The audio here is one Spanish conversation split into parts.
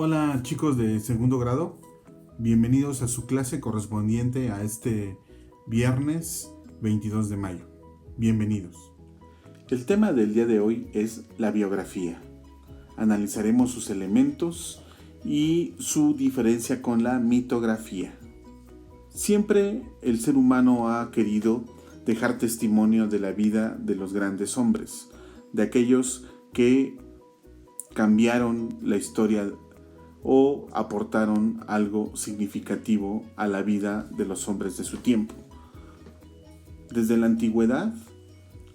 Hola chicos de segundo grado, bienvenidos a su clase correspondiente a este viernes 22 de mayo. Bienvenidos. El tema del día de hoy es la biografía. Analizaremos sus elementos y su diferencia con la mitografía. Siempre el ser humano ha querido dejar testimonio de la vida de los grandes hombres, de aquellos que cambiaron la historia o aportaron algo significativo a la vida de los hombres de su tiempo. Desde la antigüedad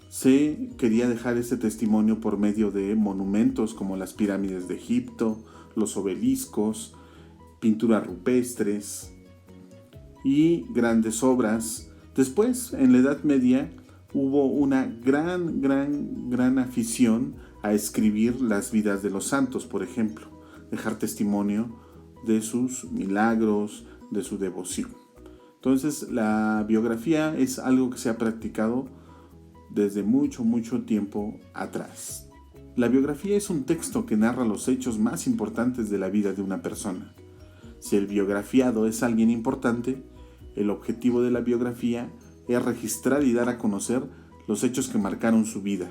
se quería dejar ese testimonio por medio de monumentos como las pirámides de Egipto, los obeliscos, pinturas rupestres y grandes obras. Después, en la Edad Media, hubo una gran afición a escribir las vidas de los santos, por ejemplo, dejar testimonio de sus milagros, de su devoción. Entonces, la biografía es algo que se ha practicado desde mucho tiempo atrás. La biografía es un texto que narra los hechos más importantes de la vida de una persona. Si el biografiado es alguien importante, el objetivo de la biografía es registrar y dar a conocer los hechos que marcaron su vida,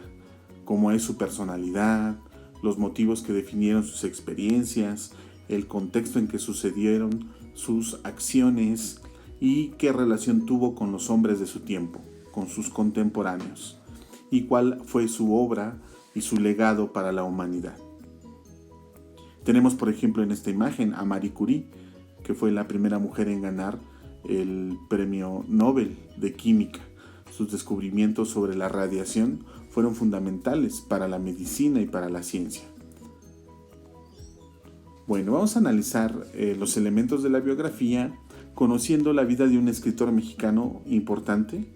como es su personalidad, los motivos que definieron sus experiencias, el contexto en que sucedieron sus acciones y qué relación tuvo con los hombres de su tiempo, con sus contemporáneos, y cuál fue su obra y su legado para la humanidad. Tenemos, por ejemplo, en esta imagen a Marie Curie, que fue la primera mujer en ganar el Premio Nobel de Química. Sus descubrimientos sobre la radiación fueron fundamentales para la medicina y para la ciencia. Bueno, vamos a analizar los elementos de la biografía conociendo la vida de un escritor mexicano importante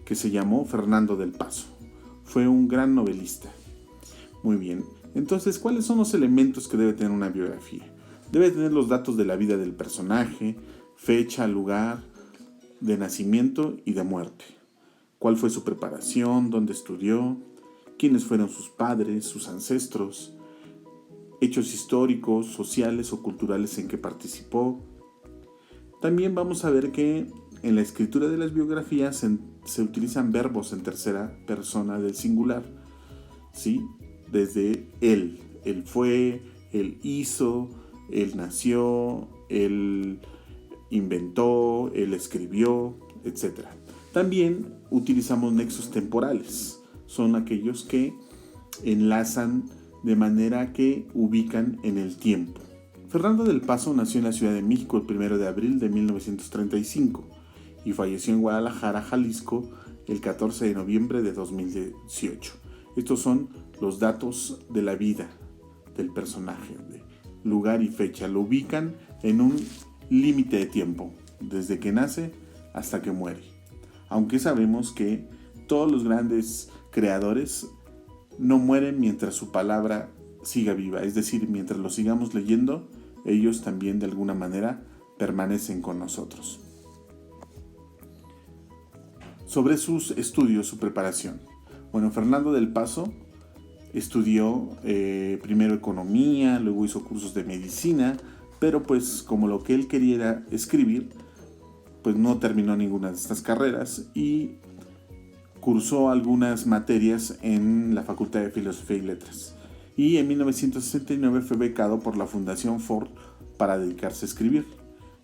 que se llamó Fernando del Paso. Fue un gran novelista. Muy bien, entonces, ¿cuáles son los elementos que debe tener una biografía? Debe tener los datos de la vida del personaje, fecha, lugar de nacimiento y de muerte. ¿Cuál fue su preparación? ¿Dónde estudió? ¿Quiénes fueron sus padres, sus ancestros? Hechos históricos, sociales o culturales en que participó. También vamos a ver que en la escritura de las biografías se utilizan verbos en tercera persona del singular, ¿sí? Desde él fue, él hizo, él nació, él inventó, él escribió, etc. También utilizamos nexos temporales. Son aquellos que enlazan de manera que ubican en el tiempo. Fernando del Paso nació en la Ciudad de México el 1 de abril de 1935 y falleció en Guadalajara, Jalisco, el 14 de noviembre de 2018. Estos son los datos de la vida del personaje, de lugar y fecha. Lo ubican en un límite de tiempo, desde que nace hasta que muere. Aunque sabemos que todos los grandes creadores no mueren mientras su palabra siga viva, es decir, mientras lo sigamos leyendo, ellos también de alguna manera permanecen con nosotros. Sobre sus estudios, su preparación. Bueno, Fernando del Paso estudió primero economía, luego hizo cursos de medicina, pero pues como lo que él quería era escribir, pues no terminó ninguna de estas carreras y cursó algunas materias en la Facultad de Filosofía y Letras. Y en 1969 fue becado por la Fundación Ford para dedicarse a escribir.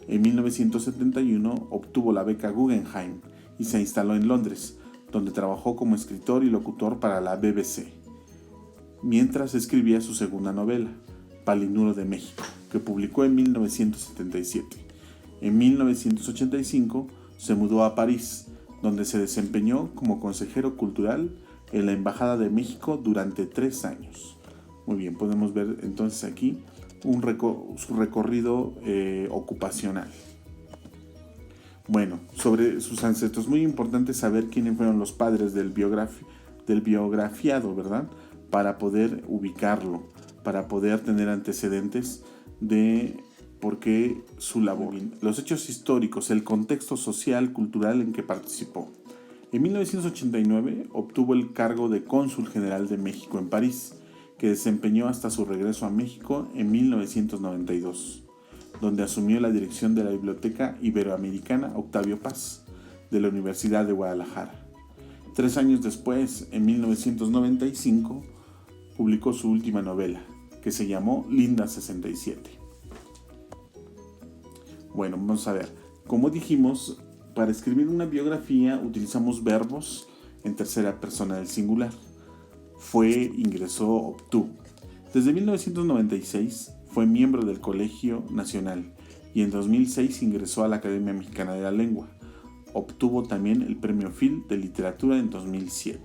En 1971 obtuvo la beca Guggenheim y se instaló en Londres, donde trabajó como escritor y locutor para la BBC, mientras escribía su segunda novela, Palinuro de México, que publicó en 1977. En 1985 se mudó a París, donde se desempeñó como consejero cultural en la Embajada de México durante 3 años. Muy bien, podemos ver entonces aquí su recorrido ocupacional. Bueno, sobre sus ancestros, muy importante saber quiénes fueron los padres del biografiado, ¿verdad? Para poder ubicarlo, para poder tener antecedentes de por qué su labor. Los hechos históricos, el contexto social, cultural en que participó. En 1989 obtuvo el cargo de cónsul general de México en París que desempeñó hasta su regreso a México en 1992, donde asumió la dirección de la Biblioteca Iberoamericana Octavio Paz de la Universidad de Guadalajara. 3 años después, en 1995, publicó su última novela, que se llamó Linda 67. Bueno, vamos a ver. Como dijimos, para escribir una biografía utilizamos verbos en tercera persona del singular. Fue, ingresó, obtuvo. Desde 1996 fue miembro del Colegio Nacional y en 2006 ingresó a la Academia Mexicana de la Lengua. Obtuvo también el Premio Phil de Literatura en 2007.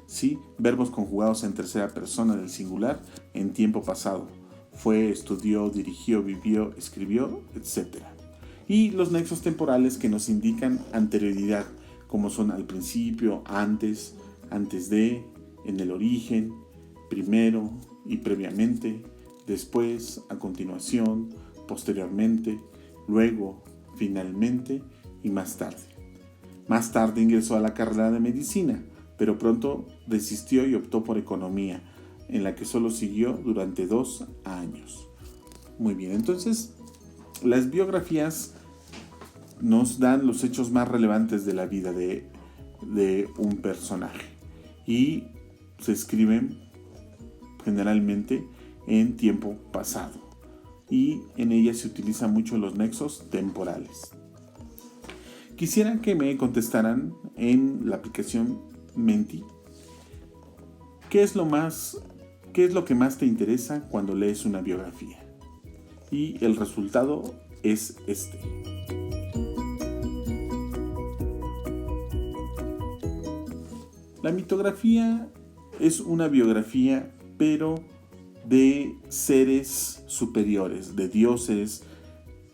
Sí, verbos conjugados en tercera persona del singular en tiempo pasado. Fue, estudió, dirigió, vivió, escribió, etc. Y los nexos temporales que nos indican anterioridad, como son al principio, antes, antes de, en el origen, primero y previamente, después, a continuación, posteriormente, luego, finalmente y más tarde. Más tarde ingresó a la carrera de medicina, pero pronto desistió y optó por economía, en la que solo siguió durante 2 años. Muy bien, entonces las biografías nos dan los hechos más relevantes de la vida de un personaje y se escriben generalmente en tiempo pasado y en ellas se utilizan mucho los nexos temporales. Quisiera que me contestaran en la aplicación Menti ¿qué es lo que más te interesa cuando lees una biografía? Y el resultado es este. La mitografía es una biografía, pero de seres superiores, de dioses,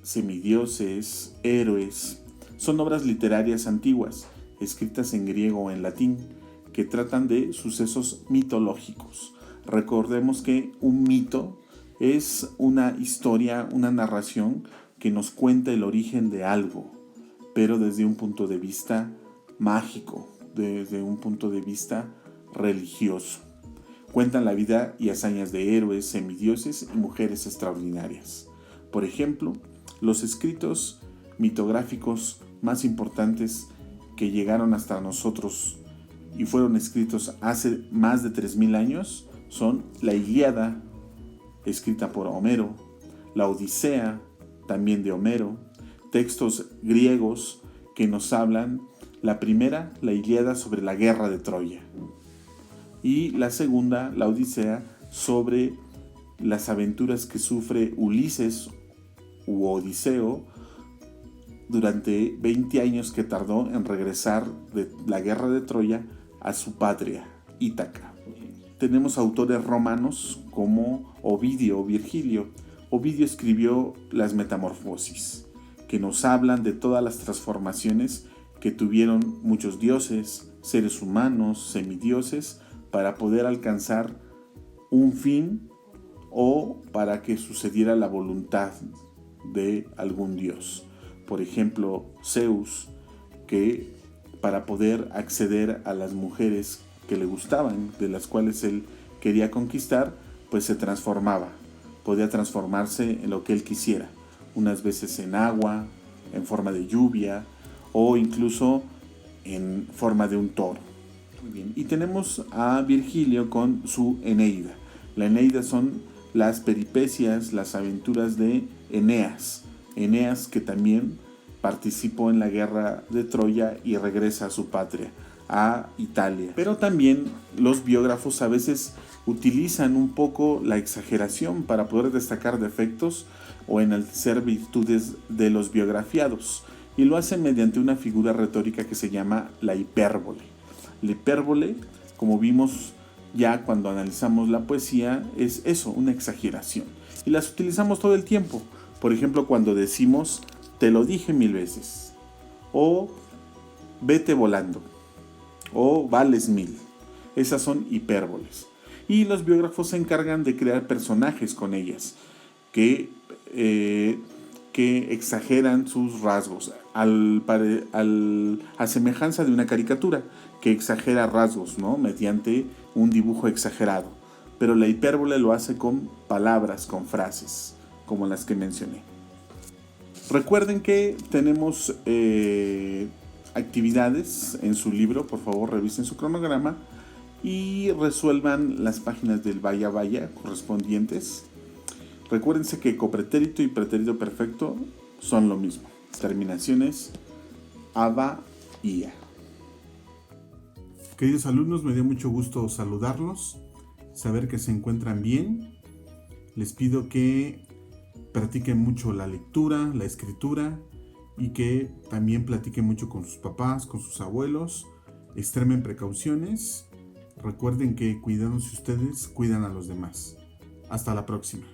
semidioses, héroes. Son obras literarias antiguas, escritas en griego o en latín, que tratan de sucesos mitológicos. Recordemos que un mito es una historia, una narración que nos cuenta el origen de algo, pero desde un punto de vista mágico, desde un punto de vista religioso. Cuentan la vida y hazañas de héroes, semidioses y mujeres extraordinarias. Por ejemplo, los escritos mitográficos más importantes que llegaron hasta nosotros y fueron escritos hace más de 3000 años son la Ilíada, escrita por Homero, la Odisea, también de Homero, textos griegos que nos hablan, la primera, la Ilíada, sobre la guerra de Troya, y la segunda, la Odisea, sobre las aventuras que sufre Ulises u Odiseo durante 20 años que tardó en regresar de la guerra de Troya a su patria, Ítaca. Tenemos autores romanos como Ovidio o Virgilio. Ovidio escribió las Metamorfosis, que nos hablan de todas las transformaciones que tuvieron muchos dioses, seres humanos, semidioses, para poder alcanzar un fin o para que sucediera la voluntad de algún dios. Por ejemplo, Zeus, que para poder acceder a las mujeres que le gustaban, de las cuales él quería conquistar, pues se transformaba. Podía transformarse en lo que él quisiera, unas veces en agua, en forma de lluvia o incluso en forma de un toro. Muy bien. Y tenemos a Virgilio con su Eneida. La Eneida son las peripecias, las aventuras de Eneas. Eneas, que también participó en la guerra de Troya y regresa a su patria, a Italia. Pero también los biógrafos a veces utilizan un poco la exageración para poder destacar defectos o enaltecer virtudes de los biografiados, y lo hacen mediante una figura retórica que se llama la hipérbole. La hipérbole, como vimos ya cuando analizamos la poesía, es eso, una exageración, y las utilizamos todo el tiempo. Por ejemplo, cuando decimos te lo dije 1000 veces, o vete volando, o vales 1000. Esas son hipérboles. Y los biógrafos se encargan de crear personajes con ellas, que exageran sus rasgos, a semejanza de una caricatura que exagera rasgos, ¿no?, mediante un dibujo exagerado. pero la hipérbole lo hace con palabras, con frases, como las que mencioné. Recuerden que tenemos actividades en su libro, por favor revisen su cronograma y resuelvan las páginas del vaya vaya correspondientes. Recuérdense que copretérito y pretérito perfecto son lo mismo, terminaciones aba y a. Queridos alumnos, me dio mucho gusto saludarlos, saber que se encuentran bien. Les pido que practiquen mucho la lectura, la escritura y que también platiquen mucho con sus papás, con sus abuelos. Extremen precauciones. Recuerden que cuidándose ustedes, cuidan a los demás. Hasta la próxima.